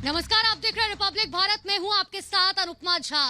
नमस्कार, आप देख रहे हैं रिपब्लिक भारत में हूं आपके साथ अनुपमा झा।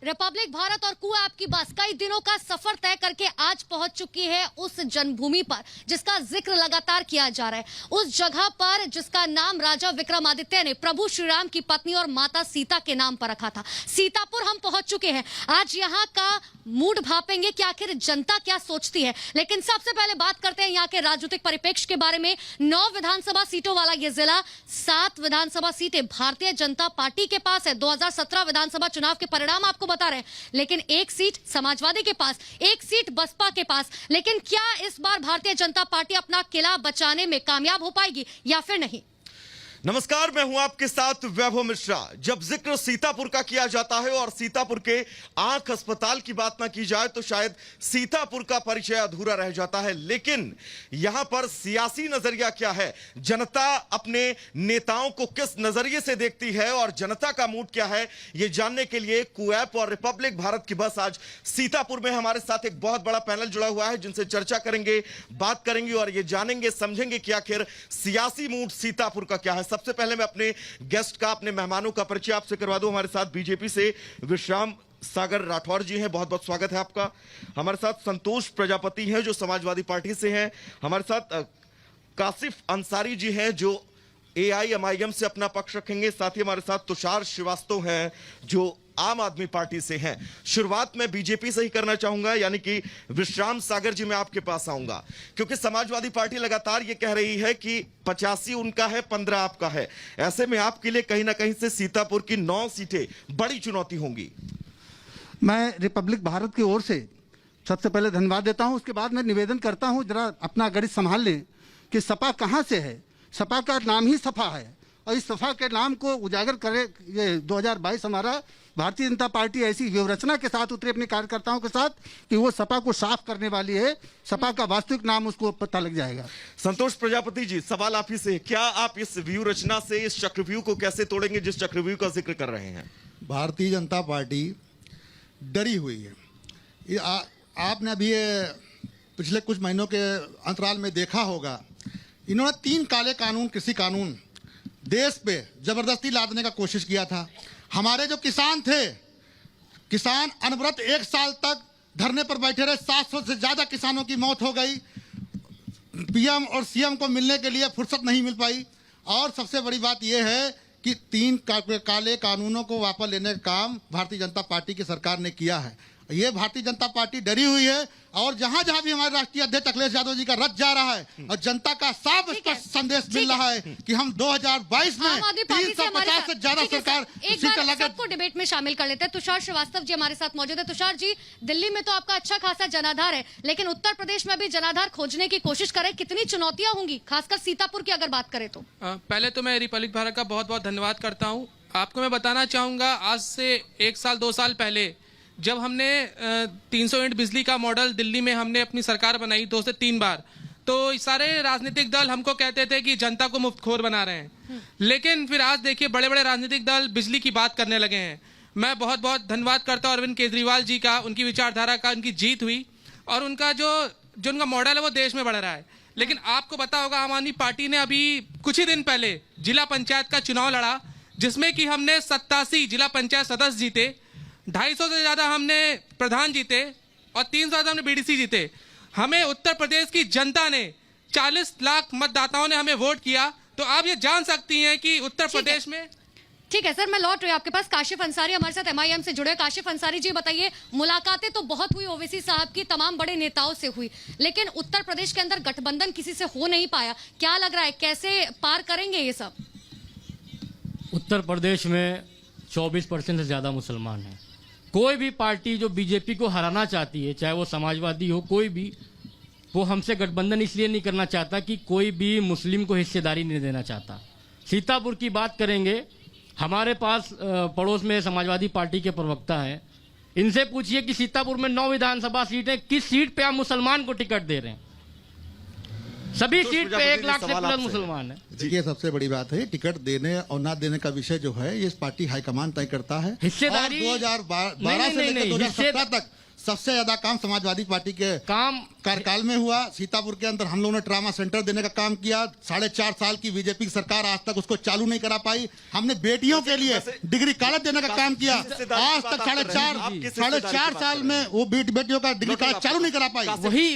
रिपब्लिक भारत और कू ऐप की बस कई दिनों का सफर तय करके आज पहुंच चुकी है उस जन्मभूमि पर जिसका जिक्र लगातार किया जा रहा है, उस जगह पर जिसका नाम राजा विक्रमादित्य ने प्रभु श्री राम की पत्नी और माता सीता के नाम पर रखा था। सीतापुर हम पहुंच चुके हैं। आज यहाँ का मूड भापेंगे कि आखिर जनता क्या सोचती है, लेकिन सबसे पहले बात करते हैं यहाँ के राजनीतिक परिप्रेक्ष्य के बारे में। 9 विधानसभा सीटों वाला ये जिला, 7 विधानसभा सीटें भारतीय जनता पार्टी के पास है। 2017 विधानसभा चुनाव के परिणाम आपको बता रहे हैं, लेकिन एक सीट समाजवादी के पास, एक सीट बसपा के पास। लेकिन क्या इस बार भारतीय जनता पार्टी अपना किला बचाने में कामयाब हो पाएगी या फिर नहीं? नमस्कार, मैं हूं आपके साथ वैभव मिश्रा। जब जिक्र सीतापुर का किया जाता है और सीतापुर के आंख अस्पताल की बात ना की जाए तो शायद सीतापुर का परिचय अधूरा रह जाता है। लेकिन यहां पर सियासी नजरिया क्या है, जनता अपने नेताओं को किस नजरिए से देखती है और जनता का मूड क्या है, यह जानने के लिए कू ऐप और रिपब्लिक भारत की बस आज सीतापुर में हमारे साथ एक बहुत बड़ा पैनल जुड़ा हुआ है, जिनसे चर्चा करेंगे, बात करेंगे और ये जानेंगे, समझेंगे कि आखिर सियासी मूड सीतापुर का क्या है। सबसे पहले मैं अपने गेस्ट का, अपने मेहमानों का परिचय आपसे करवा दूं। हमारे साथ बीजेपी से विश्राम सागर राठौर जी हैं, बहुत बहुत स्वागत है आपका। हमारे साथ संतोष प्रजापति हैं जो समाजवादी पार्टी से हैं। हमारे साथ कासिफ अंसारी जी हैं जो AIMIM से अपना पक्ष रखेंगे। साथ ही हमारे साथ तुषार श्रीवास्तव हैं जो आम आदमी पार्टी से हैं। शुरुआत में बीजेपी से ही करना चाहूंगा, यानी कि विश्राम सागर जी मैं आपके पास आऊंगा, क्योंकि समाजवादी पार्टी लगातार ये कह रही है कि 85 उनका है, 15 आपका है। ऐसे में आपके लिए कहीं ना कहीं से सीतापुर की 9 सीटें बड़ी चुनौती होंगी। मैं रिपब्लिक भारत की ओर से सबसे पहले धन्यवाद देता हूं। उसके बाद मैं निवेदन करता हूं, जरा अपना गणित संभाल लें कि सपा कहां से है। सपा का नाम ही सपा है और इस सपा के नाम को उजागर करे। ये 2022 हमारा भारतीय जनता पार्टी ऐसी व्यूहरचना के साथ उतरे अपने कार्यकर्ताओं के साथ कि वो सपा को साफ करने वाली है। सपा का वास्तविक नाम उसको पता लग जाएगा। संतोष प्रजापति जी, सवाल आप ही से, क्या आप इस व्यूहरचना से, इस चक्रव्यूह को कैसे तोड़ेंगे जिस चक्रव्यूह का जिक्र कर रहे हैं? भारतीय जनता पार्टी डरी हुई है। आपने अभी पिछले कुछ महीनों के अंतराल में देखा होगा, इन्होंने 3 काले कानून, कृषि कानून देश पे जबरदस्ती लादने का कोशिश किया था। हमारे जो किसान थे, किसान अनवरत 1 साल तक धरने पर बैठे रहे। 700 से ज्यादा किसानों की मौत हो गई। PM और CM को मिलने के लिए फुर्सत नहीं मिल पाई। और सबसे बड़ी बात यह है कि 3 काले कानूनों को वापस लेने का काम भारतीय जनता पार्टी की सरकार ने किया है। ये भारतीय जनता पार्टी डरी हुई है और जहां जहां भी हमारे राष्ट्रीय अध्यक्ष अखिलेश यादव जी का रथ जा रहा है और जनता का साफ स्पष्ट संदेश मिल रहा है कि हम 2022 में 350 से ज्यादा सरकार सीटें लगा। सबको डिबेट में शामिल कर लेते हैं। तुषार श्रीवास्तव जी हमारे साथ मौजूद है। तुषार जी, दिल्ली में तो आपका अच्छा खासा जनाधार है, लेकिन उत्तर प्रदेश में भी जनाधार खोजने की कोशिश करें, कितनी चुनौतियां होंगी, खासकर सीतापुर की अगर बात करें तो? पहले तो मैं रिपब्लिक भारत का बहुत बहुत धन्यवाद करता हूँ। आपको मैं बताना चाहूंगा, आज से 1 साल 2 साल पहले जब हमने 300 यूनिट बिजली का मॉडल दिल्ली में हमने अपनी सरकार बनाई 2 से 3 बार, तो सारे राजनीतिक दल हमको कहते थे कि जनता को मुफ्तखोर बना रहे हैं। लेकिन फिर आज देखिए बड़े बड़े राजनीतिक दल बिजली की बात करने लगे हैं। मैं बहुत बहुत धन्यवाद करता हूँ अरविंद केजरीवाल जी का, उनकी विचारधारा का, उनकी जीत हुई और उनका जो उनका मॉडल है वो देश में बढ़ रहा है। लेकिन आपको पता होगा, आम आदमी पार्टी ने अभी कुछ ही दिन पहले जिला पंचायत का चुनाव लड़ा, जिसमें कि हमने 87 जिला पंचायत सदस्य जीते, 250 से ज्यादा हमने प्रधान जीते और 300 से ज्यादा हमने BDC जीते। हमें उत्तर प्रदेश की जनता ने 40 लाख मतदाताओं ने हमें वोट किया। तो आप ये जान सकती हैं कि उत्तर प्रदेश में। ठीक है सर, मैं लौट रही हूँ आपके पास। काशिफ अंसारी हमारे साथ MIM से जुड़े। काशिफ अंसारी जी बताइए, मुलाकातें तो बहुत हुई ओवैसी साहब की, तमाम बड़े नेताओं से हुई, लेकिन उत्तर प्रदेश के अंदर गठबंधन किसी से हो नहीं पाया। क्या लग रहा है, कैसे पार करेंगे ये सब? उत्तर प्रदेश में 24% से ज्यादा मुसलमान हैं। कोई भी पार्टी जो बीजेपी को हराना चाहती है, चाहे वो समाजवादी हो, कोई भी, वो हमसे गठबंधन इसलिए नहीं करना चाहता कि कोई भी मुस्लिम को हिस्सेदारी नहीं देना चाहता। सीतापुर की बात करेंगे, हमारे पास पड़ोस में समाजवादी पार्टी के प्रवक्ता हैं, इनसे पूछिए कि सीतापुर में 9 विधानसभा सीटें, किस सीट पे आप मुसलमान को टिकट दे रहे हैं? सभी सीट पे 1 लाख से प्लस मुसलमान है। देखिए, सबसे बड़ी बात है टिकट देने और ना देने का विषय जो है ये पार्टी हाईकमान तय करता है। हिस्सेदारी 2012 से लेकर 2017 तक सबसे ज्यादा काम समाजवादी पार्टी के काम कार्यकाल में हुआ। सीतापुर के अंदर हम लोगों ने ट्रामा सेंटर देने का काम किया। 4.5 साल की बीजेपी की सरकार आज तक उसको चालू नहीं करा पाई। हमने बेटियों के लिए डिग्री कॉलेज देने का काम किया। आज तक 4.5 साल में वो बेटियों का डिग्री कॉलेज चालू नहीं करा पाई।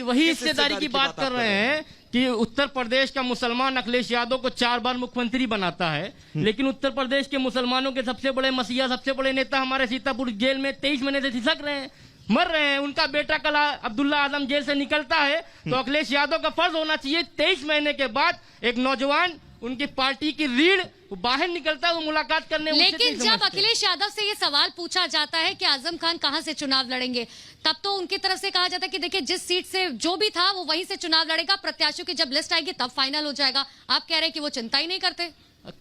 वही हिस्सेदारी की बात कर रहे हैं कि उत्तर प्रदेश का मुसलमान अखिलेश यादव को 4 बार मुख्यमंत्री बनाता है, लेकिन उत्तर प्रदेश के मुसलमानों के सबसे बड़े मसीहा, सबसे बड़े नेता हमारे सीतापुर जेल में 23 महीने से खिसक रहे हैं, मर रहे हैं। उनका बेटा कल अब्दुल्ला आजम जेल से निकलता है तो अखिलेश यादव का फर्ज होना चाहिए 23 महीने के बाद एक नौजवान उनकी पार्टी की रीढ़ बाहर निकलता है, वो मुलाकात करने। लेकिन जब अखिलेश यादव से ये सवाल पूछा जाता है कि आजम खान कहां से चुनाव लड़ेंगे, तब तो उनकी तरफ से कहा जाता है कि देखिए जिस सीट से जो भी था वो वहीं से चुनाव लड़ेगा, प्रत्याशियों की जब लिस्ट आएगी तब फाइनल हो जाएगा। आप कह रहे हैं कि वो चिंता ही नहीं करते।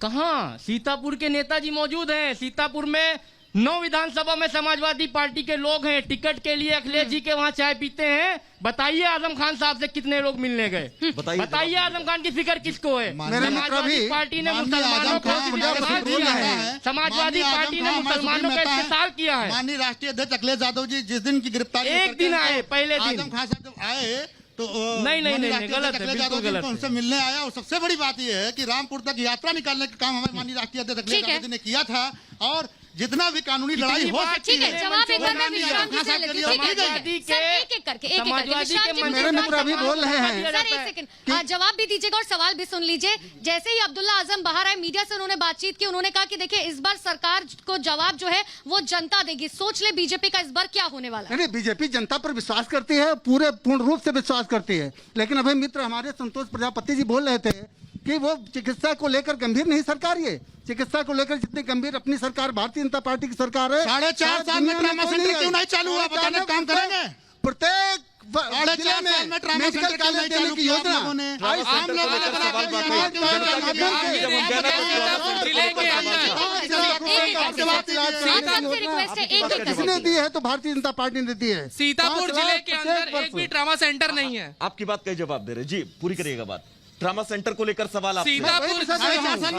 कहां सीतापुर के नेताजी मौजूद हैं। सीतापुर में 9 विधानसभा में समाजवादी पार्टी के लोग हैं। टिकट के लिए अखिलेश जी के वहां चाय पीते हैं। बताइए आजम खान साहब से कितने लोग मिलने गए, बताइए आजम खान की फिक्र किसको है। समाजवादी पार्टी ने मुसलमानों को इस्तेमाल किया है, समाजवादी पार्टी ने मुसलमानों का इस्तेमाल किया है। माननीय राष्ट्रीय अध्यक्ष अखिलेश यादव जी जिस दिन की गिरफ्तारी एक दिन आए, पहले दिन आजम खान साहब जब आए तो नहीं, गलत है, बिल्कुल गलत है। उनसे मिलने आया और सबसे बड़ी बात यह है कि रामपुर तक यात्रा निकालने का काम हमारे माननीय राष्ट्रीय अध्यक्ष अखिलेश यादव जी ने किया था। और जितना भी कानूनी लड़ाई हो सकती है, जवाब एक बार में विश्राम जी से लेते हैं। मेरे मित्र अभी बोल रहे हैं। सर एक सेकंड जवाब भी दीजिएगा और सवाल भी सुन लीजिए। जैसे ही अब्दुल्ला आजम बाहर आए, मीडिया से उन्होंने बातचीत की, उन्होंने कहा कि देखिए इस बार सरकार को जवाब जो है वो जनता देगी। सोच ले बीजेपी का इस बार क्या होने वाला है। नहीं, बीजेपी जनता पर विश्वास करती है, पूर्ण रूप से विश्वास करती है। लेकिन अभी मित्र हमारे संतोष प्रजापति जी बोल रहे थे कि वो चिकित्सा को लेकर गंभीर नहीं सरकार। ये चिकित्सा को लेकर जितनी गंभीर अपनी सरकार भारतीय जनता पार्टी की सरकार है। 4.5 साल में ट्रामा सेंटर क्यों नहीं चालू हुआ, बताने काम करेंगे। प्रत्येक जिले में मेडिकल कॉलेज देने की योजना आम लोगों किसने दी है तो भारतीय जनता पार्टी ने दी है। सीतापुर जिले के अंदर एक भी ट्रामा सेंटर नहीं है। आपकी बात का जवाब दे रहे जी, पूरी करिएगा बात। ट्रामा सेंटर को लेकर सवाल आपसे। सीतापुर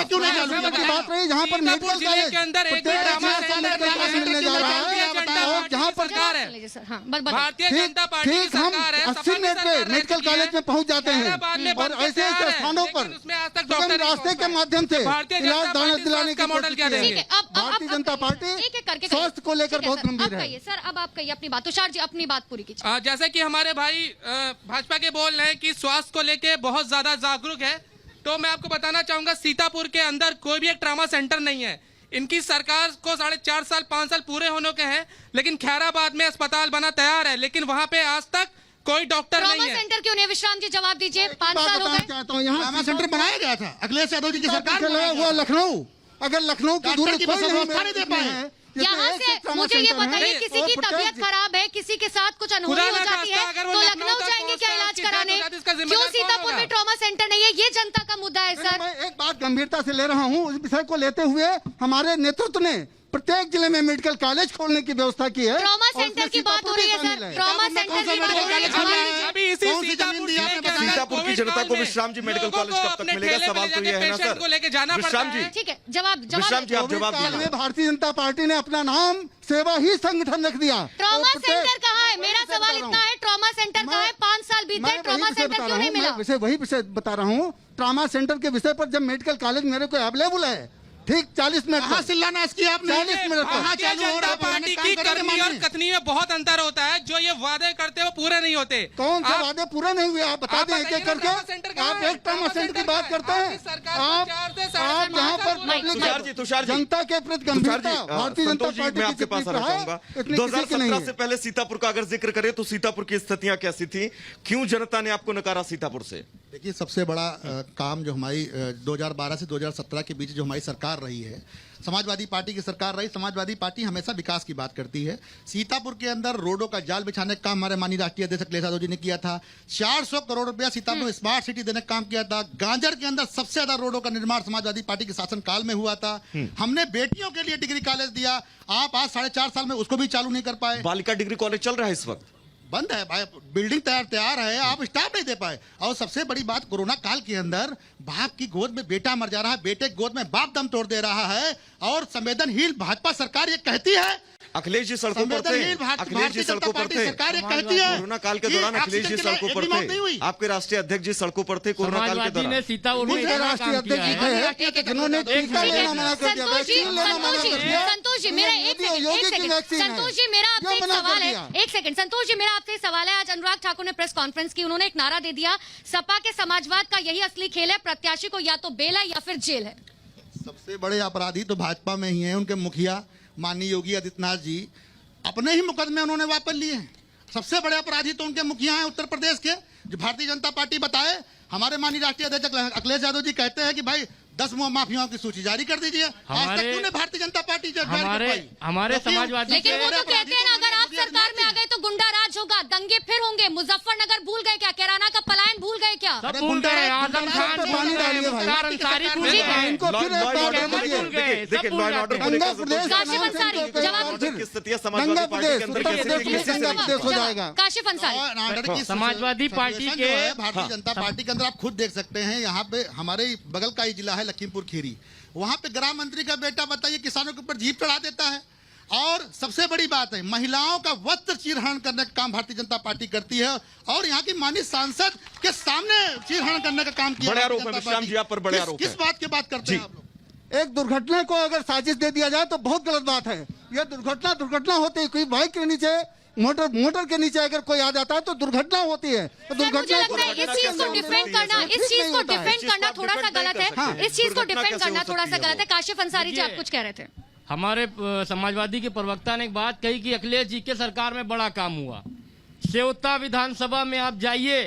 क्यों नहीं बात रही जहाँ पर मेडिकल जिले के अंदर एक भी ट्रामा सेंटर मिलने जा रहा है और जहाँ पर भारतीय जनता पार्टी की सरकार है। 80 मिनट पे मेडिकल कॉलेज में पहुँच जाते हैं और ऐसे ऐसे स्थानों पर सुगम रास्ते के माध्यम से इलाज दिलाने का मॉडल क्या देंगे। भारतीय जनता पार्टी स्वास्थ्य को लेकर बहुत गंभीर है। सर अब आप कहिए अपनी बात। तुषार जी अपनी बात पूरी कीजिए। जैसे कि हमारे भाई भाजपा के बोल रहे हैं कि स्वास्थ्य को लेके बहुत ज्यादा जागरूक है, तो मैं आपको बताना चाहूंगा सीतापुर के अंदर कोई भी एक ट्रामा सेंटर नहीं है। इनकी सरकार को 4.5 साल 5 साल पूरे होने के हैं, लेकिन खैराबाद में अस्पताल बना तैयार है, लेकिन वहां पे आज तक कोई डॉक्टर नहीं है। ट्रामा सेंटर क्यों नहीं? विश्राम जी जवाब दीजिए। 5 साल हो गए। चाहता हूँ यहाँ ट्रामा सेंटर बनाया गया था अखिलेश यादव जी की सरकार में। वो लखनऊ, अगर लखनऊ की दूर नहीं दे पाए। यहाँ से मुझे ये बताइए, किसी की तबीयत खराब है, किसी के साथ कुछ अनहोनी हो जाती है तो लखनऊ जाएंगे क्या इलाज कराने? क्यों सीतापुर में ट्रॉमा सेंटर नहीं है? ये जनता का मुद्दा है सर। मैं एक बात गंभीरता से ले रहा हूँ। इस विषय को लेते हुए हमारे नेतृत्व ने प्रत्येक जिले में मेडिकल कॉलेज खोलने की व्यवस्था की है। ट्रॉमा सेंटर की बात हो रही है सर, ट्रॉमा सेंटर की बात हो रही है। अभी इसी सीतापुर की जनता को विश्राम जी मेडिकल कॉलेज कब तक मिलेगा? सवाल तो ये है ना सर। विश्राम जी, ठीक है जवाब विश्राम जी आप जवाब दीजिए। भारतीय जनता पार्टी ने अपना नाम सेवा ही संगठन रख दिया। ट्रॉमा सेंटर कहाँ है? मेरा सवाल इतना है, ट्रॉमा सेंटर कहाँ है? 5 साल बीते, ट्रॉमा सेंटर क्यों नहीं मिला? वही विषय बता रहा हूँ। ट्रॉमा सेंटर के विषय पर जब मेडिकल कॉलेज मेरे को अवेलेबल है, ठीक 40 मिनट कहाँ शिलान्यास किया आपने? 40 मिनट भारतीय जनता पार्टी की करनी और कथनी में बहुत अंतर होता है। जो ये वादे करते वो पूरे नहीं होते। कौन से वादे पूरे नहीं हुए? आप बता दें एक एक करके। आप एक ट्रॉमा सेंटर की बात करते हैं। आप यहाँ पर तुषार जी जनता के प्रति गंभीरता भारतीय जनता पार्टी मैं आपके पास आना चाहूंगा। 2017 से पहले सीतापुर का अगर जिक्र करें तो सीतापुर की स्थितियां कैसी थी? क्यों जनता ने आपको नकारा सीतापुर से? देखिए सबसे बड़ा काम जो हमारी 2012 से 2017 के बीच जो हमारी सरकार रही है, समाजवादी पार्टी की सरकार रही। समाजवादी पार्टी हमेशा विकास की बात करती है। सीतापुर के अंदर रोडों का जाल बिछाने का काम हमारे माननीय राष्ट्रीय अध्यक्ष अखिलेश यादव जी ने किया था। 400 करोड़ रुपया सीतापुर में स्मार्ट सिटी देने का काम किया था। गांजर के अंदर सबसे ज्यादा रोडों का निर्माण समाजवादी पार्टी के शासनकाल में हुआ था। हमने बेटियों के लिए डिग्री कॉलेज दिया। आप आज 4.5 साल में उसको भी चालू नहीं कर पाए। बालिका डिग्री कॉलेज चल रहा है इस वक्त? बंद है भाई, बिल्डिंग तैयार है, आप स्टाफ नहीं दे पाए। और सबसे बड़ी बात, कोरोना काल के अंदर बाप की गोद में बेटा मर जा रहा है, बेटे की गोद में बाप दम तोड़ दे रहा है। और संवेदनहीन भाजपा सरकार ये कहती है अखिलेश जी सड़कों पर थे, संवेदनहीन अखिलेश जी सड़कों पर थे। सरकार ये कहती है कोरोना काल के दौरान कि अखिलेश जी ऑक्सीजन के लिए सड़कों पर एक भी मौत नहीं हुई। थे, आपके राष्ट्रीय अध्यक्ष जी सड़कों पर थे कोरोना काल के समाजवादी ने दौरान। सीतापुर में मुझे इतना राष्ट्रीय काम किया अध्यक्ष है। जी थे जिन्होंने टीका लेना मना कर दिया, संतोष जी, वैक्सीन लेना मना संतोष कर जी, दिया। संतोष जी, मेरा एक सेकंड, योगी एक की सेकंड, वैक्सीन है। संतोष जी, मेरा आपसे क्यों एक मना कर सवाल है, दिया? एक सेकंड, संतोष जी, मेरा आपसे एक सवाल है। आज अनुराग ठाकुर ने प्रेस कॉन्फ्रेंस की, उन्होंने एक नारा दे दिया, सपा के समाजवाद का यही असली खेल है, प्रत्याशी को या तो बेल है या फिर जेल है। सबसे बड़े अपराधी तो भाजपा में ही हैं। उनके मुखिया माननीय योगी आदित्यनाथ जी अपने ही मुकदमे उन्होंने वापस लिए हैं। सबसे बड़े अपराधी तो उनके मुखिया हैं उत्तर प्रदेश के, जो भारतीय जनता पार्टी बताए। हमारे माननीय राष्ट्रीय अध्यक्ष अखिलेश यादव जी कहते हैं कि भाई 10 माफियाओं की सूची जारी कर दीजिए। आज तक क्यों नहीं भारतीय जनता पार्टी हमारे समाजवादी लेकिन वो तो कहते हैं ना, अगर आप सरकार में आ गए तो गुंडा राज होगा, दंगे फिर होंगे। मुजफ्फरनगर भूल गए क्या? कैराना का पलायन भूल गए क्या? सब भूल गए, आजम खान पे भूल पानी गए, डालिए भाई। मुख्तार अंसारी भूल ठीक है, गए, इनको फिर एक बार अहमद देखिए, भूल गए, सब देखिए, भूल लॉ एंड जाते ऑर्डर हैं। दंगा प्रदेश का काशिफ नाम अंसारी, से इनको जवाब फिर की स्थिति है दंगा समाजवादी पार्टी प्रदेश के अंदर उत्तर कैसे प्रदेश में कैसे दंगा नहीं प्रदेश हो होगा? जाएगा। काशिफ अंसारी, समाजवादी पार्टी के भारतीय जनता पार्टी के अंदर आप खुद देख सकते हैं। यहाँ पे हमारे बगल का ही जिला है लखीमपुर खीरी, वहाँ पे गृह मंत्री का बेटा बताइए किसानों के ऊपर जीप चढ़ा देता है। और सबसे बड़ी बात है, महिलाओं का वस्त्र चीरहरण करने का काम भारतीय जनता पार्टी करती है। और यहाँ की माननीय सांसद के सामने चीरहरण करने का काम किया। बड़े भारतीय आरोप है जनता विश्राम पार्टी। जी, आप पर बड़े आरोप किस हैं। बात की बात करते हैं आप लोग? एक दुर्घटना को अगर साजिश दे दिया जाए तो बहुत गलत बात है। यह दुर्घटना होती है, कोई बाइक के नीचे मोटर के नीचे अगर कोई आ जाता है तो दुर्घटना होती है। तो सर, मुझे लगता है इस चीज को डिफेंड करना, इस चीज को डिफेंड करना थोड़ा सा गलत है। इस चीज को डिफेंड करना थोड़ा सा गलत है। काशिफ अंसारी जी, आप कुछ कह रहे थे। हमारे समाजवादी के प्रवक्ता ने एक बात कही कि अखिलेश जी के सरकार में बड़ा काम हुआ। सेवता विधानसभा में आप जाइए,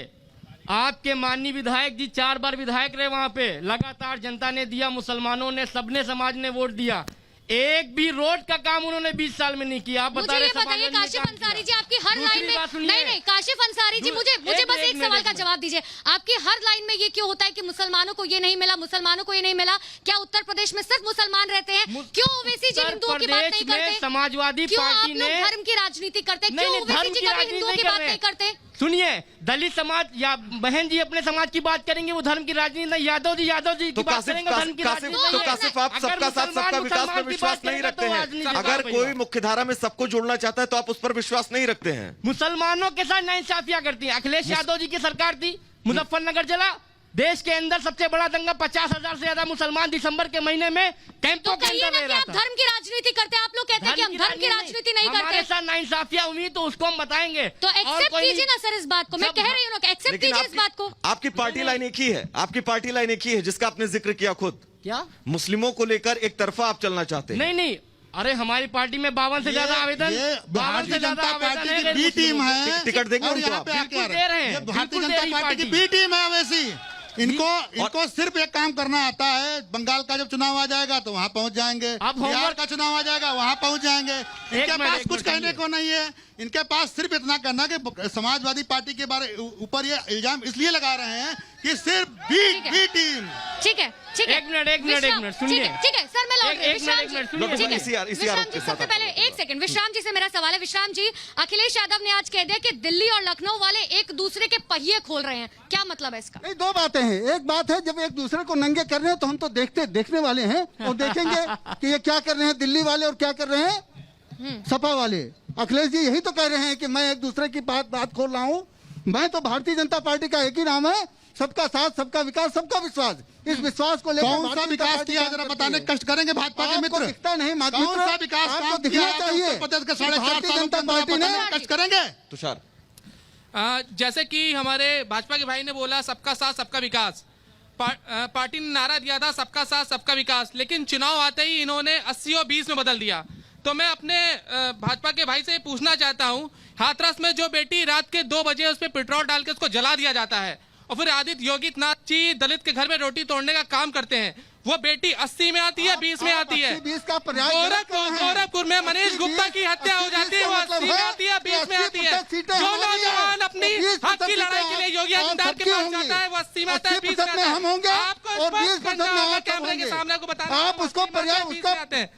आपके माननीय विधायक जी 4 बार विधायक रहे वहां पे, लगातार जनता ने दिया, मुसलमानों ने, सबने समाज ने वोट दिया। एक भी रोड का काम उन्होंने 20 साल में नहीं किया। आप बता मुझे रहे ये बताइए काशिफ अंसारी जी, आपकी हर लाइन में, नहीं काशिफ अंसारी जी, मुझे बस एक सवाल का जवाब दीजिए। आपकी हर लाइन में ये क्यों होता है कि मुसलमानों को ये नहीं मिला, मुसलमानों को ये नहीं मिला? क्या उत्तर प्रदेश में सिर्फ मुसलमान रहते हैं? क्यों ओवैसी जी हिंदुओं की बात नहीं करते? समाजवादी क्यों आप पार्टी लोग ने धर्म की राजनीति करते? नहीं, क्यों नहीं, ओवैसी धर्म जी की कभी राजनीति हिंदुओं की नहीं बात कर नहीं करते? सुनिए, दलित समाज या बहन जी अपने समाज की बात करेंगे, वो धर्म की राजनीति नहीं। यादव जी की तो बात करेंगे, धर्म की राजनीति नहीं है। कासिफ, आप अगर सबका साथ मुसलमान सबका विकास मुसलमान में की विश्वास बात नहीं करेगा रखते तो हैं। राजनीति अगर का कोई मुख्यधारा में सबको जोड़ना चाहता है तो आप उस पर विश्वास नहीं रखते हैं। मुसलमानों के साथ नाइंसाफियां करती है। अखिलेश यादव जी की सरकार थी, मुजफ्फरनगर जला, देश के अंदर सबसे बड़ा दंगा, 50,000 से ज्यादा मुसलमान दिसंबर के महीने में कैंपों तो के कहिए अंदर ना रह कि रहा आप था। धर्म की राजनीति करते हैं। आप लोग कहते हैं कि हम धर्म की राजनीति नहीं हमारे करते। साथ नाइंसाफियां हुई तो उसको हम बताएंगे। तो और एक्सेप्ट कोई कीजिए नहीं। ना सर इस बात को। मैं सब- कह रही हूँ ना, एक्सेप्ट लेकिन कीजिए इस बात को। आपकी पार्टी लाइन एक ही है, आपकी पार्टी लाइन एक ही है जिसका आपने जिक्र किया खुद। क्या? मुस्लिमों को लेकर एक तरफा आप चलना चाहते हैं। नहीं नहीं, अरे हमारी पार्टी में 52 से ज्यादा आवेदन, ये 52 भारतीय से ज्यादा जनता आवेदन पार्टी है की गैर बी टीम मुस्लिमों है। की। टिकट देंगे और उनको यहाँ आप? पे आके बिल्कुल दे रहे हैं, ये भारतीय बिल्कुल दे जनता रही पार्टी की पार्टी। बी टीम है वैसी। इनको सिर्फ एक काम करना आता है। बंगाल का जब चुनाव आ जाएगा तो वहां पहुंच जाएंगे, अब बिहार होमवर्क- का चुनाव आ जाएगा वहां पहुंच जाएंगे। इनके मिनट, पास एक कुछ मिनट, कहने सुनिए। को नहीं है। इनके पास सिर्फ इतना कहना कि समाजवादी पार्टी के बारे ऊपर ये इल्जाम इसलिए लगा रहे हैं कि सिर्फ बी टीम। ठीक है, ठीक है। एक मिनट, सुनिए। ठीक है सर, मैं लौट रही हूँ। एक विश्राम मिनट, जी, सुनिए। ठीक है। इसी विश्राम आरोप के जी, साथ सबसे आप पहले बोलिए। एक सेकंड, विश्राम जी से मेरा सवाल है। विश्राम जी, अखिलेश यादव ने आज कह दिया कि दिल्ली और लखनऊ वाले एक दूसरे के पहिए खोल रहे हैं। क्या मतलब है इसका? नहीं, 2 बातें हैं। एक बात है जब एक दूसरे को नंगे कर रहे हैं तो हम तो देखने वाले हैं और देखेंगे कि ये क्या कर रहे हैं दिल्ली वाले और क्या कर रहे हैं सपा वाले। अखिलेश जी यही तो कह रहे हैं कि मैं एक दूसरे की बात खोल रहा हूँ। मैं तो भारतीय जनता पार्टी का एक ही नाम है, सबका साथ, सबका विकास, सबका विश्वास। इस विश्वास को लेकर कौन सा भारतीय जनता विकास पार्टी किया काम जरा करती बताने है। कष्ट करेंगे भाजपा के आपको मित्र। दिखता नहीं कौन सा विकास आपको काम दिखना किया चाहिए। उत्तर प्रदेश के 4.5 भारतीय सालों के जनता अंदर पार्टी ने बताने कष्ट करेंगे। तुषार, जैसे कि हमारे भाजपा के भाई ने बोला सबका साथ सबका विकास, पार्टी ने नारा दिया था सबका साथ सबका विकास, लेकिन चुनाव आते ही इन्होंने 80 और 20 में बदल दिया। तो मैं अपने भाजपा के भाई से पूछना चाहता हूं, हाथरस में जो बेटी रात के 2 बजे उस पर पेट्रोल डाल के उसको जला दिया जाता है और फिर आदित्य योगीनाथ जी दलित के घर में रोटी तोड़ने का काम करते हैं, वो बेटी 80 में आती है, 20 में आती है। 20 का पर्याय गलत कहाँ है? गोरखपुर में मनीष गुप्ता की हत्या हो जाती है, वो 80 में आती है, 20 में आती है। जो नौजवान अपनी हक की लड़ाई के लिए योगी आदित्यनाथ के पास जाता है वो 80 में आता है, 20 में आता है। हम होंगे आपको और 20% स्पष्ट करना में होगा, आप कैमरे के होंगे। सामने को बताना आप होगा, उसको 80 में आते हैं, पर्याय 20 में आते हैं।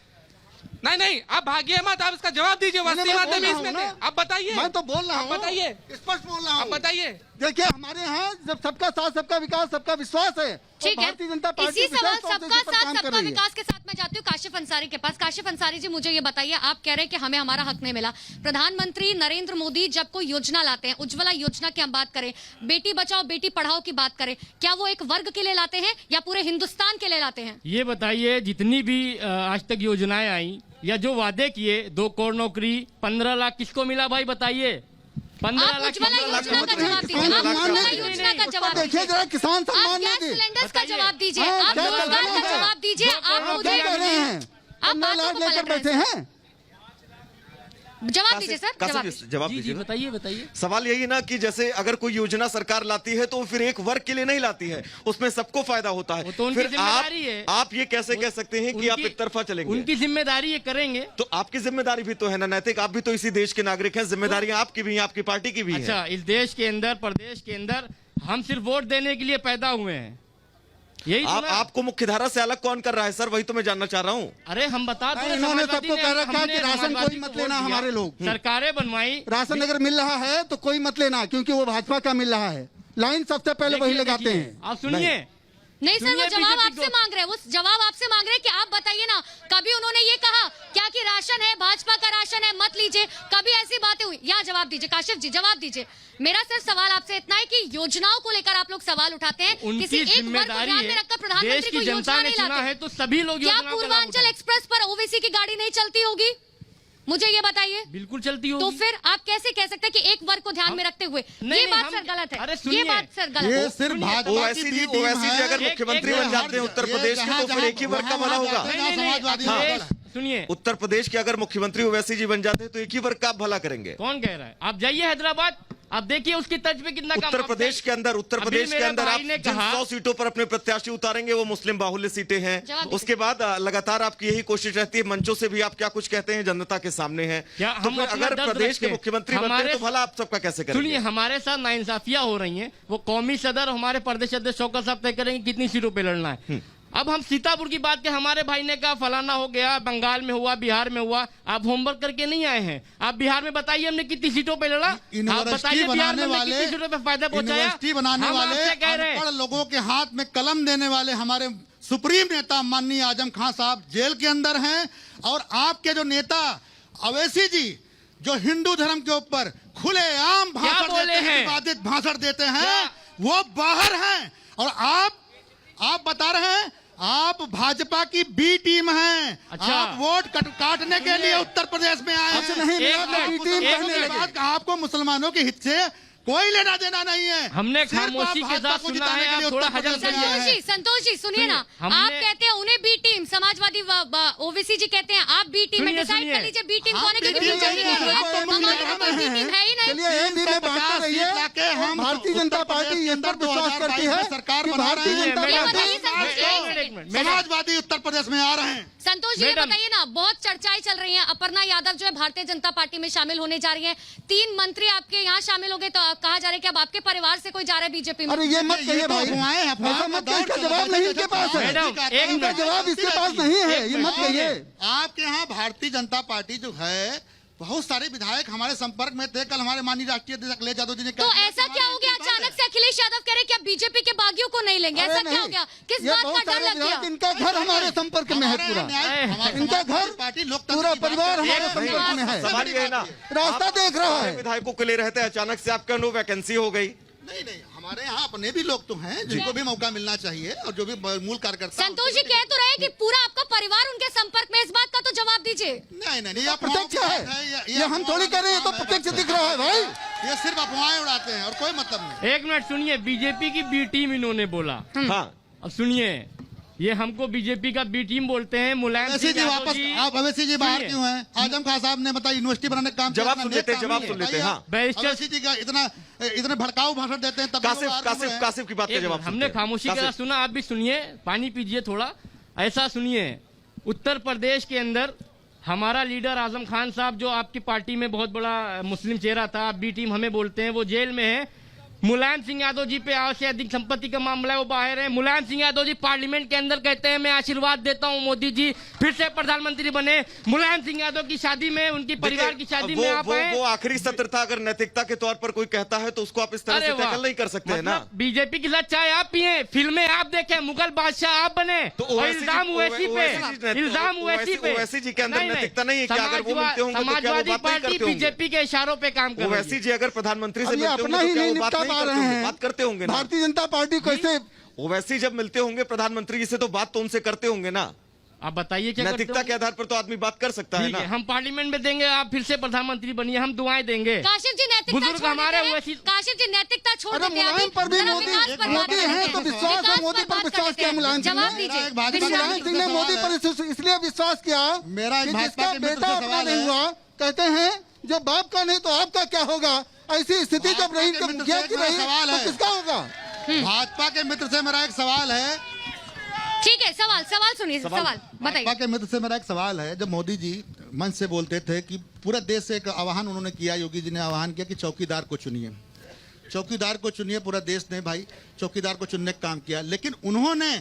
नहीं आप भागिए मत, आप इसका जवाब दीजिए। 80 में आते हैं, 20 में आते हैं। आप बताइए, मैं तो बोल रहा आप हूँ, बताइए, स्पष्ट बोल रहा आप हूँ। बताइए। देखिए हमारे यहाँ जब सबका साथ सबका विकास सबका विश्वास है, ठीक है, भारतीय जनता पार्टी इसी सवाल विशेष तौर से सबका इसी पर साथ काम कर सबका रही है। विकास के साथ मैं जाती हूँ काशिफ अंसारी के पास। काशिफ अंसारी जी, मुझे ये बताइए, आप कह रहे हैं कि हमें हमारा हक नहीं मिला। प्रधानमंत्री नरेंद्र मोदी जब कोई योजना लाते हैं, उज्ज्वला योजना की हम बात करें, बेटी बचाओ बेटी पढ़ाओ की बात करें, क्या वो एक वर्ग के लिए लाते हैं या पूरे हिंदुस्तान के लिए लाते हैं? ये बताइए, जितनी भी आज तक योजनाएं आई या जो वादे किए, 2 करोड़ नौकरी, 15 लाख किसको मिला भाई बताइए? 15 आप लाख उज्ज्वला योजना का जवाब दीजिए, किसान आप सम्मान उज्ज्वला निधि, योजना का उस पर जवाब देखिए दीजिए, जरा किसान आप सम्मान गैस निधि। सिलेंडर्स का बताइए। जवाब दीजिए, हाँ, आप क्या रोजगार कर रहे का हैं? जवाब दीजिए, आप आप क्या मुझे कह रहे हैं? आप 15 लाख बातों को लेकर पलट रहे बैठे हैं। हैं। जवाब दीजिए सर, जवाब कासिफ दीजिए। जवाब जी दीजिए जी, ना। बताइए बताइए। सवाल यही ना कि जैसे अगर कोई योजना सरकार लाती है तो फिर एक वर्ग के लिए नहीं लाती है, उसमें सबको फायदा होता है। वो तो उनकी फिर जिम्मेदारी है। आप ये कैसे कह सकते हैं कि आप उनकी- एक तरफा चलेंगे? उनकी जिम्मेदारी ये करेंगे। तो आपकी जिम्मेदारी भी तो है ना नैतिक, आप भी तो इसी देश के नागरिक हैं, जिम्मेदारियां आपकी भी हैं, आपकी पार्टी की भी है। अच्छा, इस देश के अंदर, प्रदेश के अंदर हम सिर्फ वोट देने के लिए पैदा हुए हैं, यही आप तो ना? आपको मुख्यधारा से अलग कौन कर रहा है सर? वही तो मैं जानना चाह रहा हूँ। अरे हम बता नहीं, दो, इन्होंने समाजवादी सबको ने- कह रखा हमने कि राशन समाजवादी कोई मत को लेना, वोट दिया, हमारे लोग। सरकारें बनवाई। राशन अगर मिल रहा है तो कोई मत लेना, क्योंकि वो भाजपा का मिल रहा है। लाइन सबसे पहले वही देखिए, लगाते देखिए, हैं। आप सुनिए। नहीं सर, वो सुनिए, जवाब बीजेपी आपसे को- मांग रहे हैं, वो जवाब आपसे मांग रहे हैं कि आप बताइए ना, कभी उन्होंने ये कहा क्या कि राशन है, भाजपा का राशन है, मत लीजिए, कभी ऐसी बातें हुई? यहाँ जवाब दीजिए काशिफ जी, जवाब दीजिए। मेरा सिर्फ सवाल आपसे इतना है कि योजनाओं को लेकर आप लोग सवाल उठाते हैं, उनकी किसी एक वर्ग को जिम्मेदारी ध्यान में है, रखकर प्रधानमंत्री देश को की जनता योजना ने नहीं चुना है लाते। तो सभी लोग क्या योजनाओं का लाभ पूर्वांचल उठाएं। एक्सप्रेस पर ओवैसी की गाड़ी नहीं चलती होगी? मुझे ये बताइए। बिल्कुल चलती तो होगी। फिर आप कैसे कह सकते हैं कि एक वर्ग को ध्यान में रखते हुए? नहीं, ये नहीं, बात हम- सर गलत है, अरे ये सुनिए, बात सर गलत ये है। सिर्फ भाजपा ओवैसी की जी बी टीम ओवैसी जी है। अगर एक- मुख्यमंत्री एक- बन जाते हैं उत्तर प्रदेश के तो फिर एक ही वर्ग का भला होगा। नहीं, नहीं, नहीं, समाजवादी नहीं, होगा। देश- सुनिए, उत्तर प्रदेश के अगर मुख्यमंत्री ओवैसी जी बन जाते हैं तो एक ही वर्ग का आप भला करेंगे। कौन कह रहा है? आप जाइए हैदराबाद, आप देखिए उसकी तर्ज पे कितना काम उत्तर आप प्रदेश के अंदर उत्तर अभी प्रदेश के मेरे अंदर आप भाई ने जिन कहा- 100 सीटों पर अपने प्रत्याशी उतारेंगे वो मुस्लिम बाहुल्य सीटें हैं। जवाब दीजिए। उसके बाद लगातार आपकी यही कोशिश रहती है, मंचों से भी आप क्या कुछ कहते हैं जनता के सामने है। क्या तो हम फिर अपना अगर दर्द प्रदेश के रखते हैं? मुख्यमंत्री बनते हैं हमारे- तो भला आप सबका कैसे सुनिए, करेंगे? हमारे साथ नाइंसाफियां हो रही हैं, वो कौमी सदर हमारे प्रदेश अध्यक्ष शौकत साहब तय करेंगे कितनी सीटों पे लड़ना है। अब हम सीतापुर की बात के, हमारे भाई ने कहा फलाना हो गया, बंगाल में हुआ, बिहार में हुआ। आप होमवर्क करके नहीं आए हैं। आप बिहार में बताइए हमने कितनी सीटों पे लड़ा, आप यूनिवर्सिटी बताइए बिहार बनाने में हमने वाले, कितनी सीटों पे फायदा पहुंचाया। यूनिवर्सिटी बनाने हम वाले आपसे कह रहे हैं, अनपढ़ लोगों के हाथ में कलम देने वाले हमारे सुप्रीम नेता माननीय आजम खान साहब जेल के अंदर हैं। और आपके जो नेता अवैसी जी जो हिंदू धर्म के ऊपर खुलेआम भाषण बोले देते हैं, हैं? विवादित भाषण देते हैं, क्या? वो बाहर हैं। और आप बता रहे हैं आप भाजपा की बी टीम हैं। अच्छा। आप वोट काटने के लिए उत्तर प्रदेश में आए अच्छा, हैं। नहीं मिला एक तो मिनट, बी टीम एक कहने मिनट। लगे। बात आपको मुसलमानों के हित से कोई लेना देना नहीं है। हमने सिर्फ खामोशी आप के भाजपा साथ को सुना जिताने है, के लिए आप थोड़ा उत्तर प्रदेश हजम में करिए। आए हैं। संतोष जी सुनिए ना, हमने- आप कहते हैं उन्हें बी टीम, समाजवादी ओवैसी जी कहते हैं आप बी टीम में, सुनिए, डिसाइड सुनिए। कर लीजिए बी टीम हाँ, कौन है, क्योंकि बी टीम बीजेपी है, नहीं है, आप तो हमारे तो कोई बी टीम है ही नहीं। चलिए एक भी में बांटते रहिए। 350 लाके हम भारतीय जनता उत्तर पार्टी प्रदेश ये के पर अंदर विश्वास करती 2022 है में सरकार कि बना भारतीय रहे हैं। जनता ये पार्टी बताइए सर, एक मिनट। समाजवादी उत्तर प्रदेश में आ रहे हैं। संतोष जी ये मैडम। बताइए ना, बहुत चर्चाएं चल रही हैं, अपर्णा यादव जो है भारतीय जनता पार्टी में शामिल होने जा रही हैं, 3 मंत्री आपके यहाँ शामिल हो गए, तो कहा जा रहा है कि अब आपके परिवार से कोई जा रहा है बीजेपी में। अरे ये मत कहिए तो भाई, अफवाहें हैं, अफवाहों ऐसा का मत दौर कहिए, इसका चल रहा जवाब है। नहीं इनके पास है। मैडम, एक इनका मिनट। जवाब इसके पास नहीं है, ये मत कहिए। आपके यहाँ भारतीय जनता पार्टी जो है बहुत सारे विधायक हमारे संपर्क में थे। कल हमारे माननीय राष्ट्रीय अध्यक्ष अखिलेश यादव जी ने तो ऐसा क्या हो गया अचानक से अखिलेश यादव कह रहे हैं कि अब बीजेपी के बागियों को नहीं लेंगे, अरे ऐसा क्या नहीं, हो गया, किस ये बात बहुत का डर सारे लग गया? विधायक, इनका घर हमारे संपर्क में है पूरा। इनका घर पार्टी पूरा परिवार हमारे एक मिनट। संपर्क में है। सवाल ये है ना, रास्ता आप देख रहा सारे है। विधायकों के लिए रहते हैं, अचानक से आपका नो वैकेंसी हो गई। नहीं हमारे यहाँ अपने भी लोग तो हैं जिनको भी मौका मिलना चाहिए और जो भी मूल कार्यकर्ता हैं, संतोष जी कह तो रहे हैं कि पूरा आपका परिवार उनके संपर्क में, इस बात का तो जवाब दीजिए। नहीं ये प्रत्यक्ष है, ये हम थोड़ी कर रहे हैं, तो प्रत्यक्ष दिख रहा है भाई। ये सिर्फ अफवाहें उड़ाते हैं और कोई मतलब नहीं। एक मिनट सुनिए, बीजेपी की बी टीम इन्होंने बोला। हाँ, अब सुनिए, ये हमको बीजेपी का बी टीम बोलते हैं। मुलायम अवैसी सिंह जी यादव वापस जी, आप अवैसी जी बाहर सुनिए। क्यों हैं? आजम खान साहब ने बताया यूनिवर्सिटी बनाने का काम किया, जवाब इतना सुन नेक लेते हैं, काम जवाब नहीं सुन है। लेते हैं, हाँ। बताइए बैरिस्टर- अवैसी जी का इतने भड़काऊ भाषण देते हैं तब भी वो कासिफ बाहर कासिफ क्यों हैं? कासिफ की बात का एक जवाब मिनट, हमने सुनते हैं। खामोशी के साथ कासिफ, सुना, आप भी सुनिए, पानी पीजिए थोड़ा। ऐसा सुनिए, उत्तर प्रदेश के अंदर हमारा लीडर आजम खान साहब, जो आपकी पार्टी में बहुत बड़ा मुस्लिम चेहरा था, आप बी टीम हमें बोलते हैं, वो जेल में है। मुलायम सिंह यादव जी पे आवश्यक से अधिक संपत्ति का मामला है, वो बाहर है। मुलायम सिंह यादव जी पार्लियामेंट के अंदर कहते हैं मैं आशीर्वाद देता हूं मोदी जी फिर से प्रधानमंत्री बने। मुलायम सिंह यादव की शादी में, उनकी परिवार की शादी में आप आए। वो आखिरी सत्र था, अगर नैतिकता के तौर पर कोई कहता है तो उसको आप इस तरह से टैकल नहीं कर सकते हैं ना। बीजेपी के साथ चाय आप पिए, फिल्में आप देखें, मुगल बादशाह आप बने, और इल्जाम ओवैसी पे ओवैसी जी के अंदर नैतिकता नहीं है कि अगर वो मिलते होंगे तो क्या वो समाजवादी बात नहीं पार्टी करते होंगे? बीजेपी के इशारों पे काम कर रही है। ओवैसी जी अगर प्रधानमंत्री से अब ये मिलते अपना होंगे ही तो क्या नहीं वो बात निपटा नहीं पा करते रहे होंगे? हैं। बात करते होंगे ना। भारतीय जनता पार्टी कैसे ओवैसी जब मिलते होंगे प्रधानमंत्री जी से तो बात तो उनसे करते होंगे ना। आप बताइए क्या करते नैतिकता हो? के आधार पर तो आदमी बात कर सकता है ठीक ना। है, हम पार्लियामेंट में देंगे, आप फिर से प्रधानमंत्री बनिए, हम दुआएं देंगे। काशिफ जी नैतिकता बुजुर्ग छोड़ हमारे देते हैं। वैसी- काशिफ जी नैतिकता छोड़ अरे देते हैं। मुलायम पर भी जरा मोदी विकास पर बात मोदी करते है तो हैं। विश्वास है, विकास मोदी पर बात विश्वास करते किया हैं। मुलायम सिंह जवाब ने। दीजिए मेरा एक भाजपा विश्राम मुलायम दीजिए। सिंह ने सवाल मोदी है। पर इसलिए विश्वास किया मेरा एक कि भाजपा जिसका के मित्र बेटा से अपना सवाल नहीं है। हुआ, कहते हैं जो बाप का नहीं तो आपका क्या होगा। ऐसी स्थिति जब भाजपा रही के तो मित्र मुखिया से की मेरा रही सवाल तो है। किसका होगा। भाजपा के मित्र से मेरा एक सवाल है। ठीक है, सवाल सुनिए, सवाल बताइए। भाजपा के मित्र से मेरा एक सवाल है। जब मोदी जी मंच से बोलते थे कि पूरा देश से एक आह्वान उन्होंने किया, योगी जी ने आह्वान किया कि चौकीदार को चुनिए, चौकीदार को चुनिए। पूरा देश ने भाई चौकीदार को चुनने का काम किया, लेकिन उन्होंने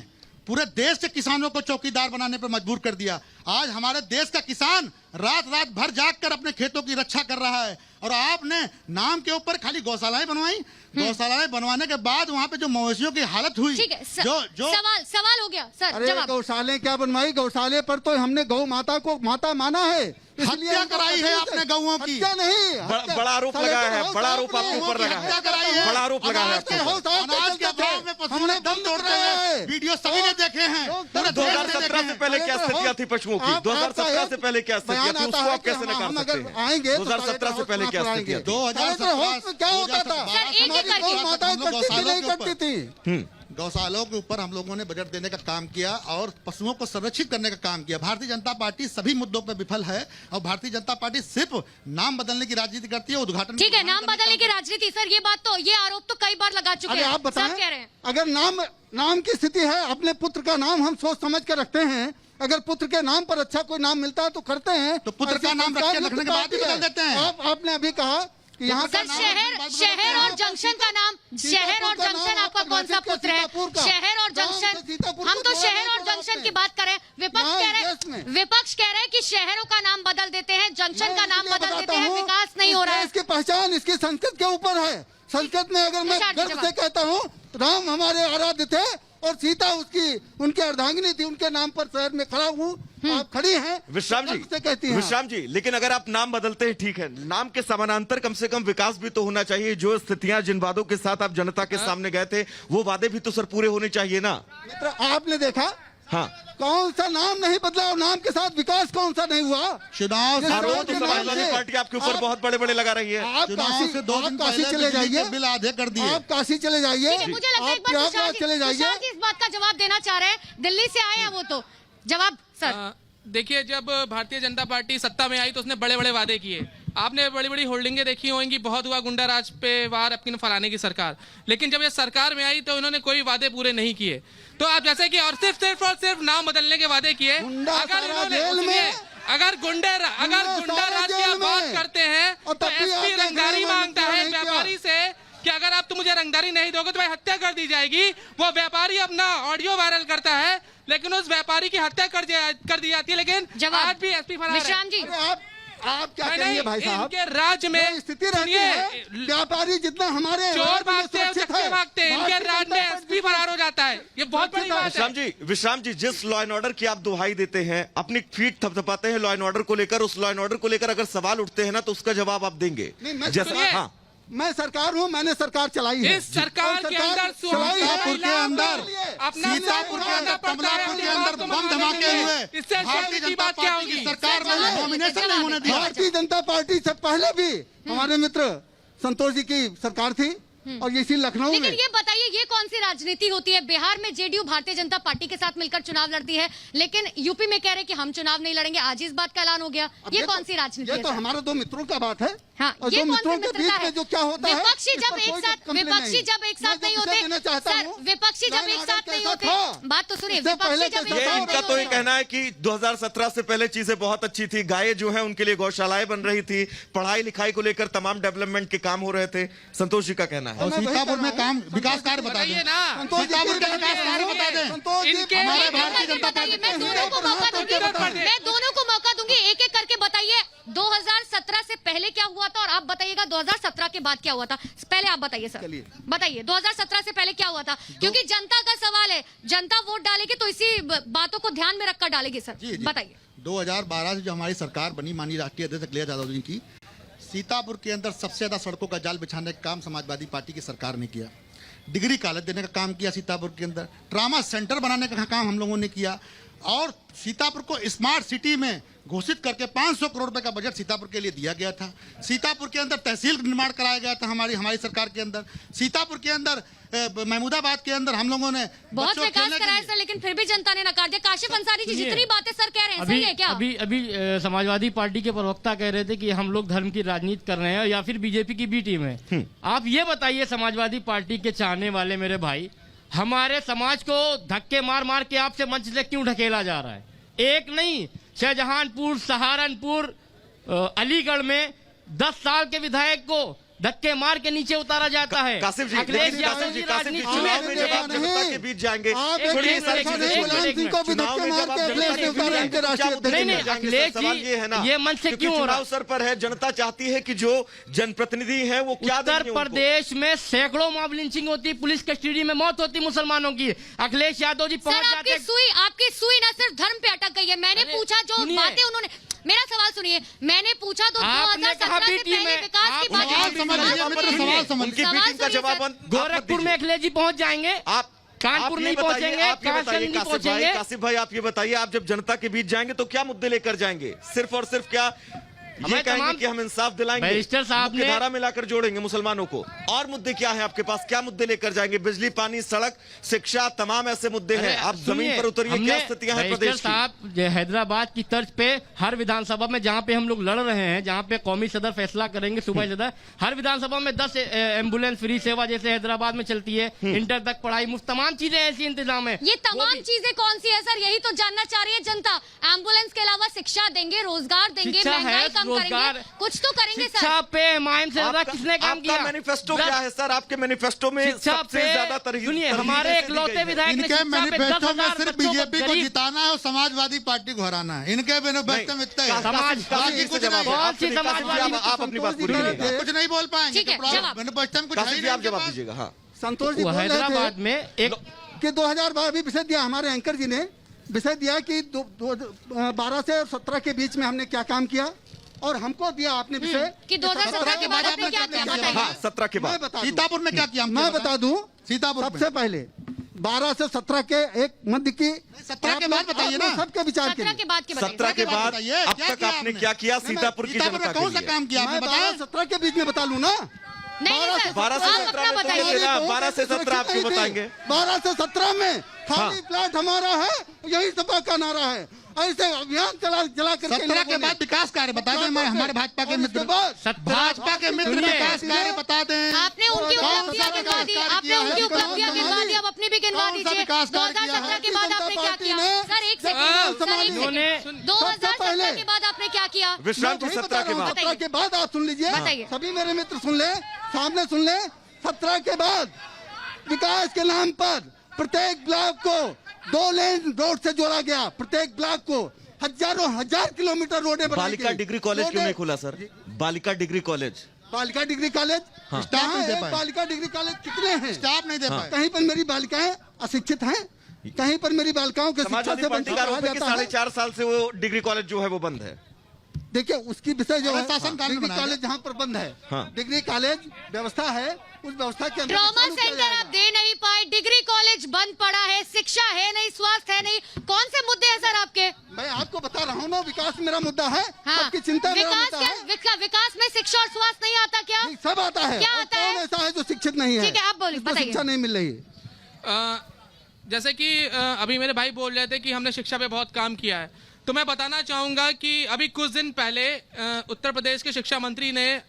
पूरे देश के किसानों को चौकीदार बनाने पर मजबूर कर दिया। आज हमारे देश का किसान रात रात भर जाग कर अपने खेतों की रक्षा कर रहा है, और आपने नाम के ऊपर खाली गौशालाएं बनवाई। गौशालाएं बनवाने के बाद वहां पे जो मवेशियों की हालत हुई, ठीक है, जो सवाल हो गया सर। अरे जवाब गौशाले क्या बनवाई, गौशाले पर तो हमने गौ माता को माता माना है, हत्या उनको कराई है तकलीफ आपने गौओं की। हत्या नहीं, बड़ा आरोप लगाया है, बड़ा आरोप आपके ऊपर लगा हत्या है, कराई है। बड़ा आरोप लगा है आपके ऊपर। अनाज के भाव में पशुओं हमने ने दम तोड़ते हैं, वीडियो सभी ने देखे हैं। पूरे देश ने देखे 2017 से हैं। पहले क्या स्थितियां थी पशुओं की? 2017 से पहले क्या स्थितियां थी, उसको आप कैसे नकार सकते हैं? आएंगे 2017 से पहले क्या स्थितियां थी? 2017 क्या होता था, सर, एक एक हमारी करके। गौ माताएं करती थी नहीं करती थी। गौशालों के ऊपर हम लोगों ने बजट देने का काम किया और पशुओं को संरक्षित करने का काम किया। भारतीय जनता पार्टी सभी मुद्दों पर विफल है, और भारतीय जनता पार्टी सिर्फ नाम बदलने की राजनीति करती है। उद्घाटन ठीक है, नाम बदलने की राजनीति। सर ये बात तो, ये आरोप तो कई बार लगा चुके अरे हैं, आप सब कह रहे बताएं, हैं। अगर नाम की स्थिति है, अपने पुत्र का नाम हम सोच समझ के रखते हैं। अगर पुत्र के नाम पर अच्छा कोई नाम मिलता है तो करते हैं। तो पुत्र का ऐसी नाम संस्कार रखने मुक्त के बाद भी पार्टी है। बदल देते हैं। आपने अभी कहा कि यहाँ का सर नाम शहर और जंक्शन का नाम, शहर और जंक्शन आपका कौन सा पुत्र है? शहर और जंक्शन, हम तो शहर और जंक्शन की बात करें। विपक्ष कह रहे हैं कि शहरों का नाम बदल देते हैं, जंक्शन का नाम बदल देते हैं, विकास नहीं हो रहा है। इसकी पहचान इसकी संस्कृत के ऊपर है। संस्कृत में अगर मैं विशाल जी, गर्व से कहता हूँ, राम हमारे आराध्य थे और सीता उनकी अर्धांगिनी थी, उनके नाम पर शहर में खड़ा हूँ, आप खड़ी हैं, विश्राम गर्व से कहती हैं। विश्राम जी, लेकिन अगर आप नाम बदलते हैं ठीक है, नाम के समानांतर कम से कम विकास भी तो होना चाहिए। जो स्थितियां, जिन वादों के साथ आप जनता के सामने गए थे, वो वादे भी तो सर पूरे होने चाहिए ना। मित्र आपने देखा हाँ, कौन सा नाम नहीं बदला और नाम के साथ विकास कौन सा नहीं हुआ। चुनाव से आरोप आरोप तो समाजवादी पार्टी आपके ऊपर बहुत बड़े बड़े लगा रही है। आप चुनाव से 2 दिन काशी पहले चले बिजली के जाइए, बिल आधे कर दिए। आप काशी चले जाइए, ठीक है, मुझे लगता है एक आप बार प्रयागराज चले जाइए। तुषार जी इस बात का जवाब देना चाह रहे हैं। दिल्ली से आए हैं वो, तो जवाब सर। देखिए, जब भारतीय जनता पार्टी सत्ता में आई तो उसने बड़े बड़े वादे किए। आपने बड़ी बड़ी होल्डिंगें देखी होंगी, बहुत हुआ गुंडा राज पे वार अपनी फलाने की सरकार। लेकिन जब ये सरकार में आई तो इन्होंने कोई वादे पूरे नहीं किए। तो आप जैसे कि और सिर्फ नाम बदलने के वादे किए। गुंडा अगर सारा इन्होंने जेल में, अगर गुंडा राज की आप बात करते हैं और तो तब भी एसपी आपने रंगदारी गृह मांगता मंत्री है नहीं किया। व्यापारी से कि अगर आप मुझे रंगदारी नहीं दोगे तो भाई हत्या कर दी जाएगी। वो व्यापारी अपना ऑडियो वायरल करता है, लेकिन उस व्यापारी की हत्या कर दी जाती है। लेकिन जवाब आज भी एसपी फरार है। विश्राम जी, अरे आप क्या नहीं, कहेंगे भाई साहब, इनके राज्य में जो स्थिति रहती है, व्यापारी जितना हमारे चोर राज्य में भागते हैं, सुरक्षित चक्के है, भागते हैं, इनके भारतीय राज्य में जनता एसपी फरार हो जाता है। ये बहुत बड़ी बात है। विश्राम जी, जिस लॉ एंड ऑर्डर की आप दुहाई देते हैं, अपनी फीट थपथपाते हैं लॉ एंड ऑर्डर को लेकर, उस लॉ एंड ऑर्डर को लेकर अगर सवाल उठते हैं ना, तो उसका जवाब आप देंगे। नहीं, मैं जैसा सुनिए। हाँ, मैं सरकार हूँ, मैंने सरकार चलाई है। इस सरकार और के अंदर सीतापुर के अंदर अपना सीतापुर के अंदर कमलापुर के अंदर बम धमाके हुए। इससे भारतीय की जनता बात क्या पार्टी की होगी? सरकार में नॉमिनेशन नहीं होने दिया। भारतीय जनता पार्टी से पहले भी हमारे मित्र संतोष जी की सरकार थी, और इसी लखनऊ लेकिन में। ये बताइए, ये कौन सी राजनीति होती है? बिहार में जेडीयू भारतीय जनता पार्टी के साथ मिलकर चुनाव लड़ती है, लेकिन यूपी में कह रहे हैं कि हम चुनाव नहीं लड़ेंगे। आज इस बात का ऐलान हो गया। अब ये तो- कौन सी राजनीति ये है तो सर? हमारे दो मित्रों का बात है। हाँ, और ये दो कौन सी मित्रों के मित्रता बीच है? में जो क्या होता है, विपक्षी इस जब पर एक कोई साथ कंप्लेन विपक्षी नहीं। जब एक मैं साथ जो नहीं विषय होते देना चाहता सर, हूं, विपक्षी जब मैं एक आगे साथ नहीं कैसा होते, था? बात तो सुनिए, इससे पहले विपक्षी जब कैसा एक ये साथ इनका नहीं तो ये होते। कहना है कि 2017 से पहले चीजें बहुत अच्छी थी, गायें जो है उनके लिए गौशालाएं बन रही थी, पढ़ाई लिखाई को लेकर तमाम डेवलपमेंट के काम हो रहे थे। संतोष जी का कहना है। और मैं वही सीतापुर कर में रहा काम हूं। विकास कार्य बता बताइए दें। ना। संतोष जी, सीतापुर के विकास कार्य बता दें। संतोष जी, इनके हमारे एक- भारतीय जनता बताइए, पार्टी मैं दोनों को मौका दूंगी, मैं दोनों को मौका दूंगी, एक एक करके बताइए 2017 से पहले क्या हुआ था और आप बताइएगा 2017 के बाद क्या हुआ था। पहले आप बताइए सर, चलिए। बताइए 2017 से पहले क्या हुआ था, क्योंकि जनता का सवाल है, जनता वोट डालेगी तो इसी बातों को ध्यान में रखकर डालेगी सर। जी, जी। बताइए। 2012 से जो हमारी सरकार बनी, माननीय राष्ट्रीय अध्यक्ष अखिलेश यादव जी की, सीतापुर के अंदर सबसे ज्यादा सड़कों का जाल बिछाने का काम समाजवादी पार्टी की सरकार ने किया। डिग्री कॉलेज देने का काम किया सीतापुर के अंदर, ट्रामा सेंटर बनाने का काम हम लोगों ने किया, और सीतापुर को स्मार्ट सिटी में घोषित करके 500 करोड़ रुपए का बजट सीतापुर के लिए दिया गया था। सीतापुर के अंदर तहसील निर्माण कराया गया था हमारी सरकार के अंदर। सीतापुर के अंदर महमूदाबाद के अंदर हम लोगों ने बहुत बच्चों विकास खेलने के कराया लिए- सर, लेकिन फिर भी जनता ने नकार दिया। काशिफ अंसारी जी सुनिए, जितनी बातें सर कह रहे हैं अभी सही है क्या? अभी समाजवादी पार्टी के प्रवक्ता कह रहे थे कि हम लोग धर्म की राजनीति कर रहे हैं या फिर बीजेपी की बी टीम है। आप ये बताइए समाजवादी पार्टी के चाहने वाले मेरे भाई, हमारे समाज को धक्के मार मार के आपसे मंच से क्यों ढकेला जा रहा है? एक नहीं, शाहजहांपुर, सहारनपुर, अलीगढ़ में 10 साल के विधायक को धक्के मार के नीचे उतारा जाता है। कासिफ जी, अखिलेश लेकिन यादव कासिफ जी जी, कासिफ जी, राजनीति चुनाव में जब आप में जनता के बीच जाएंगे, आप एक थोड़ी मिनट, सारी एक चीजें मिनट, सुनिए। गुलाम सिंह को भी चुनाव धक्के में मार जब आप के जनता अखिलेश के ने बीच उतारा जाएंगे, इनके तो क्या राष्ट्रीय मुद्दे नहीं, लेकर नहीं, जाएंगे? अखिलेश सर, सवाल जी, ये है ना, ये मन से क्योंकि क्यों हो रहा? चुनाव सर पर है, जनता चाहती है कि जो जनप्रतिनिधि है वो क्या उत्तर देंगे उनको। प्रदेश में सैकड़ों मॉब लिंचिंग होती है, पुलिस कस्टडी में मौत होती है मुसलमानों की। अखिलेश यादव जी सर पहुंच आपकी जाते सुई ना सिर्फ धर्म पे अटक गई है। मैंने अरे, पूछा जो सुनिए। बातें उन्होंने, मेरा सवाल सुनिए, मैंने पूछा तो आपने कहा 2017 से बीटी पहले में, विकास की आपने बात कहा की। बीटी में, सवाल मित्र, सुनिए। सवाल समझ- उनकी सवाल बीटिंग का सुनिए, जवाब सर। गोरखपुर में अखिलेश जी पहुंच जाएंगे, आप कानपुर ये नहीं बताइए, पहुंचेंगे, आप ये बताइए, कानपुर नहीं कासिफ भाई, पहुंचेंगे। कासिफ भाई, आप ये बताइए, आप जब जनता के बीच जाएंगे तो क्या मुद्दे लेकर जाएंगे? सिर्फ और सिर्फ क्या ये हमें कहेंगे तमाम- कि हम इंसाफ दिलाएंगे, बैरिस्टर साहब मुख्य ने- धारा मिलाकर जोड़ेंगे मुसलमानों को? और मुद्दे क्या है आपके पास? क्या मुद्दे लेकर जाएंगे? बिजली, पानी, सड़क, शिक्षा, तमाम ऐसे मुद्दे हैं। आप जमीन सुनिए, पर उतरिए, हमने क्या स्थितियां हैं बैरिस्टर प्रदेश की? साहब जो हैदराबाद की तर्ज पे हर विधानसभा में जहाँ पे हम लोग लड़ रहे हैं, जहाँ पे कौमी सदर फैसला करेंगे, सूबाई सदर, हर विधानसभा में 10 एम्बुलेंस फ्री सेवा जैसे हैदराबाद में चलती है, इंटर तक पढ़ाई मुफ्त, तमाम चीजें ऐसी इंतजाम है। ये तमाम चीजें कौन सी है सर? यही तो जानना चाह रही है जनता। एम्बुलेंस के अलावा शिक्षा देंगे, रोजगार देंगे, शिक्षा है, महंगाई कम रोजगार- करेंगे, कुछ तो करेंगे सर। शिक्षा पे हिमायम से ज्यादा किसने काम किया? मैनिफेस्टो क्या है सर? आपके मैनिफेस्टो में शिक्षा सबसे पे ज्यादा तरजीह सुनिए, तरजीह हमारे कैसे दी इकलौते गई है? विधायक ने इनके शिक्षा पे मैनिफेस्टो में 10,000 सिर्फ बच्चों को बीजेपी को गरीब- जिताना है और समाजवादी पार्टी को हराना है। इनके मैनिफेस्टो में इतना ही है। समाज- कासिफ जी से जवाब है। बहुत सी कासिफ जी, समाजवादी- आप अपनी बात पूरी संतोष जी करिएगा। कुछ नहीं बोल पाएंगे ठीक है, तो जवाब। मैनिफेस्टो में कुछ है ही कासिफ जी, नहीं आप इनके जवाब पास। दीजिएगा। हाँ, संतोष जी वो बोल रहे हैदराबाद थे में एक कि 2012 भी विषय दिया, हमारे एंकर जी ने विषय दिया कि 12 से 17 के बीच में हमने क्या काम किया, और हमको दिया आपने विषय कि 2017 के बाद आपने क्या किया बताइए। हाँ, 17 के मैं बाद बता दूं। सीतापुर में क्या किया? मैं बता दूं, सीतापुर में। सबसे पहले 12 से 17 के एक मध्य की 17 के बाद बताइए ना। सबके विचार के 17 लिए के बाद के बताइए। 17 के बाद बताइए, अब क्या तक किया आपने आपने? क्या किया सीतापुर की सीतापुर जनता में के कौन सा लिए? काम किया आपने मैं बताया? 12-17 के बीच में बता लूं ना। नहीं नहीं सर, 12 से आप 17 अपना में बताइए। बताइए ना, 12 से 17 आप क्यों बताएंगे? 12 से 17 में खाली हाँ। प्लाट हमारा है, यही सपा का नारा है। ऐसे अभियान चला करके 17 के बाद विकास कार्य बता दें। मैं हमारे भाजपा के मित्र, भाजपा के मित्र सुनिए, विकास कार्य बता दें। आपने उनकी कौन सा उपलब्धियां गिनवा दी, विकास आपने किया है? उनकी कौन सा उपलब्धियां गिनवा दी, अब अपनी भी गिनवा कौन सा दीजिए। विकास कार्य किया है? 2017 के बाद आपने क्या किया? सर एक सेकंड, सर एक उन्होंने- सेकंड, 2017 के बाद आपने क्या किया? विश्राम जी, 17 के बाद 17 के बाद आप सुन लीजिए, बताइए। सभी मेरे मित्र सुन ले, सामने सुन ले। 17 के बाद विकास के नाम पर प्रत्येक ब्लॉक को 2 लेन रोड से जोड़ा गया। प्रत्येक ब्लॉक को हजार किलोमीटर रोडें बनाई बालिका गई। डिग्री कॉलेज क्यों रोडें- नहीं खुला सर? बालिका डिग्री कॉलेज, बालिका डिग्री कॉलेज स्टाफ कहाँ नहीं दे है? पाए। बालिका डिग्री कॉलेज कितने हैं? स्टाफ नहीं दे पाए। कहीं पर मेरी बालिकाएं अशिक्षित हैं, कहीं पर मेरी बालिकाओं के शिक्षा समाजवादी से पार्टी वंचित का रहा आरोप है कि जाता है। 4.5 साल से वो डिग्री कॉलेज जो है वो बंद है। देखिए उसकी विषय जो है, शासन काल में डिग्री बनाया कॉलेज जहाँ पर बंद है, हाँ। डिग्री कॉलेज व्यवस्था है, उस व्यवस्था के अंदर ट्रॉमा चालू किया सेंटर आप जाएगा। दे नहीं पाए, डिग्री कॉलेज बंद पड़ा है, शिक्षा है नहीं, स्वास्थ्य है नहीं, कौन से मुद्दे हैं सर आपके? मैं आपको बता रहा हूँ ना, विकास मेरा मुद्दा है, हाँ, सबकी चिंता मेरा विकास मुद्दा है। विकास में शिक्षा और स्वास्थ्य नहीं आता क्या? नहीं, सब आता है। क्या और आता कौन है? ऐसा है जो शिक्षित नहीं है? ठीक है, आप बोलिए, जिसको बताइए। शिक्षा नहीं मिल रही है। जैसे कि अभी मेरे भाई बोल रहे थे कि हमने शिक्षा पे बहुत काम किया है, तो मैं बताना चाहूंगा कि अभी कुछ दिन पहले उत्तर प्रदेश के शिक्षा मंत्री ने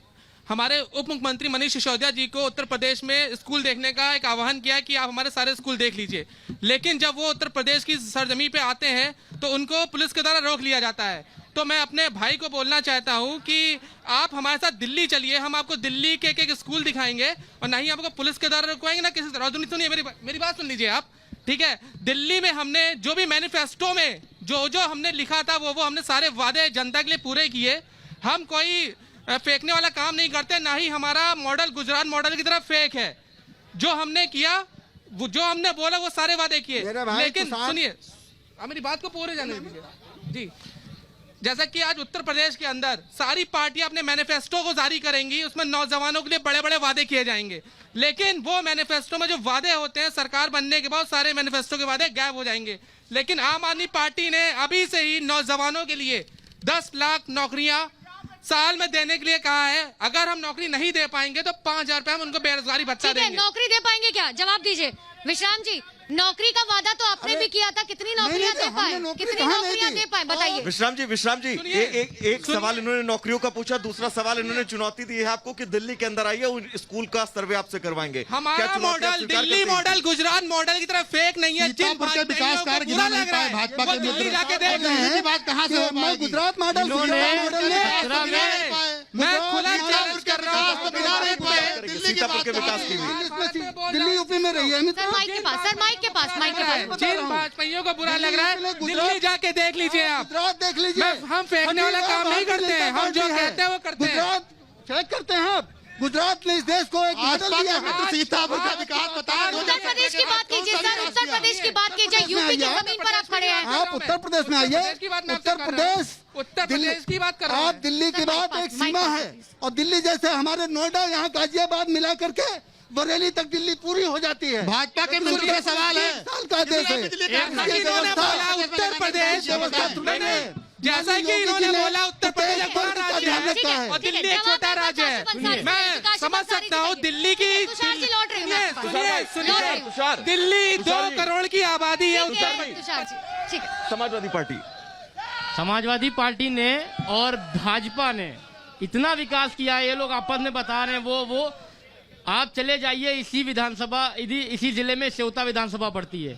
हमारे उप मुख्यमंत्री मनीष सिसोदिया जी को उत्तर प्रदेश में स्कूल देखने का एक आह्वान किया कि आप हमारे सारे स्कूल देख लीजिए। लेकिन जब वो उत्तर प्रदेश की सरजमी पे आते हैं तो उनको पुलिस के द्वारा रोक लिया जाता है। तो मैं अपने भाई को बोलना चाहता हूं कि आप हमारे साथ दिल्ली चलिए, हम आपको दिल्ली के एक स्कूल दिखाएंगे और ना ही आपको पुलिस के द्वारा रुकवाएंगे ना किसी तरह। सुनिए मेरी बात सुन लीजिए आप, ठीक है। दिल्ली में हमने जो भी मैनिफेस्टो में जो हमने लिखा था वो हमने सारे वादे जनता के लिए पूरे किए। हम कोई फेंकने वाला काम नहीं करते, ना ही हमारा मॉडल गुजरात मॉडल की तरह फेक है। जो हमने किया, जो हमने बोला वो सारे वादे किए। लेकिन सुनिए, मेरी बात को पूरे जाने दीजिए जी। जैसा कि आज उत्तर प्रदेश के अंदर सारी पार्टियां अपने मैनिफेस्टो को जारी करेंगी, उसमें नौजवानों के लिए बड़े बड़े वादे किए जाएंगे, लेकिन वो मैनिफेस्टो में जो वादे होते हैं सरकार बनने के बाद सारे मैनिफेस्टो के वादे गायब हो जाएंगे। लेकिन आम आदमी पार्टी ने अभी से ही नौजवानों के लिए 10 लाख नौकरियां साल में देने के लिए कहा है। अगर हम नौकरी नहीं दे पाएंगे तो 5,000 रुपए हम उनको बेरोजगारी भत्ता देंगे। नौकरी दे पाएंगे क्या? जवाब दीजिए विश्राम जी। नौकरी का वादा तो आपने भी किया था, कितनी नौकरियां दे पाए? कितनी नौकरियां दे पाए बताइए। विश्राम जी एक सवाल इन्होंने नौकरियों का पूछा, दूसरा सवाल इन्होंने चुनौती दी है आपको कि दिल्ली के अंदर आइए और स्कूल का सर्वे आपसे करवाएंगे। हमारा model Delhi model Gujarat model की तरह फेक नहीं है। जिन विकास कार्य गिना नहीं पाए भाजपा के दिल्ली जाके देख बात कहाँ से मैं गुजरात मॉडल मैं खुला चैलेंज कर रहा हूँ सीतापुर के विकास की भी। दिल्ली यूपी में रही है सर माइक के पास, सर माइक के पास। जिन भाजपाइयों को बुरा लग रहा है दिल्ली जाके देख लीजिए आप। गुजरात देख लीजिए। हम फेंकने वाला काम नहीं करते हैं, हम जो कहते हैं वो करते हैं। गुजरात फेंक करते हैं आप। गुजरात ने इस देश को एक मॉडल दिया है। सीतापुर का विकास बताया। उत्तर प्रदेश की बात कीजिए सर, उत्तर प्रदेश की बात कीजिए। यूपी की जमीन पर आप खड़े हैं। आप उत्तर प्रदेश में आइए। उत्तर प्रदेश की बात कर रहे हैं। आप दिल्ली की बात एक सीमा है, और दिल्ली जैसे हमारे नोएडा, यहाँ गाजियाबाद मिला करके बरेली तक दिल्ली पूरी हो जाती है। भाजपा के मंत्री का सवाल है। साल का देश है। इन्होंने बोला उत्तर प्रदेश, जैसा कि इन्होंने बोला उत्तर प्रदेश एक बड़ा राज्य है और दिल्ली एक छोटा राज्य है। मैं समझ सकता हूँ दिल्ली की, सुनिए दिल्ली 2 करोड़ की आबादी है उत्तर में। समाजवादी पार्टी ने और भाजपा ने इतना विकास किया है, ये लोग आपस में बता रहे हैं। वो आप चले जाइए इसी विधानसभा, इसी जिले में सेवता विधानसभा पड़ती है।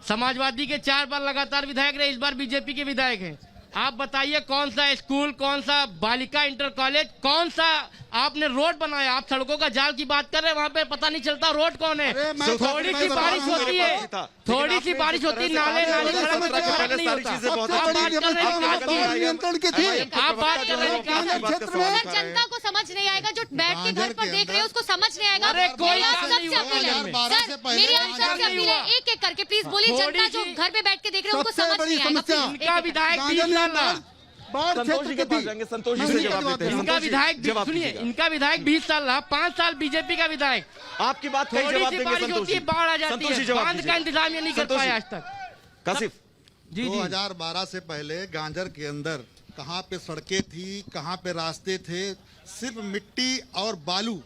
समाजवादी के 4 बार लगातार विधायक रहे, इस बार बीजेपी के विधायक हैं। आप बताइए कौन सा स्कूल, कौन सा बालिका इंटर कॉलेज, कौन सा आपने रोड बनाया? आप सड़कों का जाल की बात कर रहे हैं, वहाँ पे पता नहीं चलता रोड कौन है। थोड़ी सी बारिश होती है, थोड़ी सी बारिश होती है, नाले नहीं होता। आप बात कर रहे हैं जनता को समझ नहीं आएगा, जो बैठ के घर पर देख रहे हैं उसको समझ नहीं आएगा। अरे कोई मेरी आप सबसे अपील है, मेरी आप सबसे अपील है, एक एक करके प्लीज बोलिए। जनता जो घर पे बैठ के देख रहे हैं उनको समझ नहीं आएगा। इनका विधायक 20 साल संतोष जी के पास जाएंगे, संतोष जी से जवाब देते हैं। इनका विधायक सुनिए, इनका विधायक 20 साल रहा, 5 साल बीजेपी का विधायक। आपकी बात का जवाब देंगे संतोष जी। बाढ़ आ जाती है, बांध का इंतजाम ये नहीं कर पाया आज तक। कासिफ जी 2012 से पहले गांजर के अंदर कहाँ पे सड़कें थी, कहाँ पे रास्ते थे, सिर्फ मिट्टी और बालू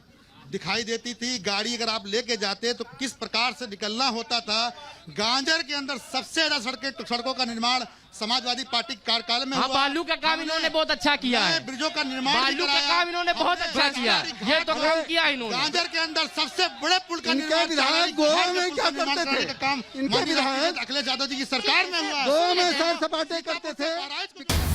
दिखाई देती थी। गाड़ी अगर आप लेके जाते तो किस प्रकार से निकलना होता था। गांजर के अंदर सबसे ज्यादा सड़कों का निर्माण समाजवादी पार्टी कार्यकाल में हुआ। बालू का काम इन्होंने बहुत अच्छा किया है, ब्रिजों का निर्माण, बालू का काम इन्होंने बहुत अच्छा किया, ये तो काम किया इन्होंने। गांजर के अंदर सबसे बड़े पुल का निर्माण, विधायक गोवा में क्या करते थे? काम इनके विधायक अखिलेश यादव जी की सरकार में हुआ। गोवा में सैर सपाटे करते थे।